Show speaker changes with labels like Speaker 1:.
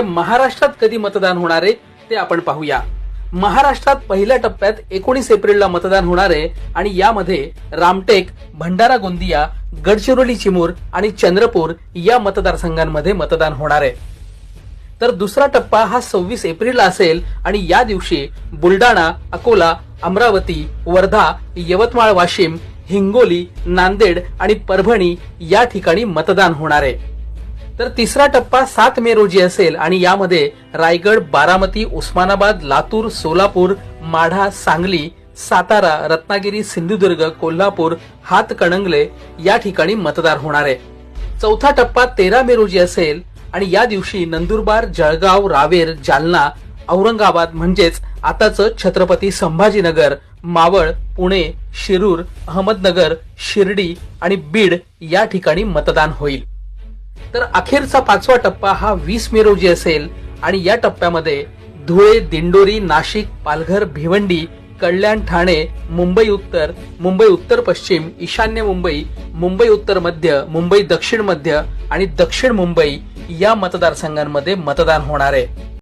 Speaker 1: महाराष्ट्रात कधी मतदान होणार आहे ते आपण पाहूया। महाराष्ट्रात पहिल्या टप्प्यात 19 एप्रिलला मतदान होणार आहे आणि यामध्ये रामटेक, भंडारा गोंदिया, गडचिरोली चिमूर आणि चंद्रपूर या मतदारसंघांमध्ये मतदान होणार आहे। तर दुसरा टप्पा हा 26 एप्रिलला असेल आणि या दिवशी बुलडाणा, अकोला, अमरावती, वर्धा, यवतमाळ, वाशिम, हिंगोली, नांदेड आणि परभणी या ठिकाणी मतदान होणार आहे। तर तिसरा टप्पा 7 मे रोजी असेल आणि यामध्ये रायगड, बारामती, उस्मानाबाद, लातूर, सोलापूर, माढा, सांगली, सातारा, रत्नागिरी, सिंधुदुर्ग, कोल्हापूर, हातकणंगले या ठिकाणी मतदान होणार आहे। चौथा टप्पा 13 मे रोजी असेल आणि या दिवशी नंदुरबार, जळगाव, रावेर, जालना, औरंगाबाद म्हणजेच आताचं छत्रपती संभाजीनगर, मावळ, पुणे, शिरूर, अहमदनगर, शिर्डी आणि बीड या ठिकाणी मतदान होईल। तर अखेरचा पाचवा टप्पा हा 20 मे रोजी असेल आणि या टप्प्यामध्ये धुळे, दिंडोरी, नाशिक, पालघर, भिवंडी, कल्याण, ठाणे, मुंबई उत्तर, मुंबई उत्तर पश्चिम, ईशान्य मुंबई, मुंबई उत्तर मध्य, मुंबई दक्षिण मध्य आणि दक्षिण मुंबई या मतदारसंघांमध्ये मतदान होणार आहे।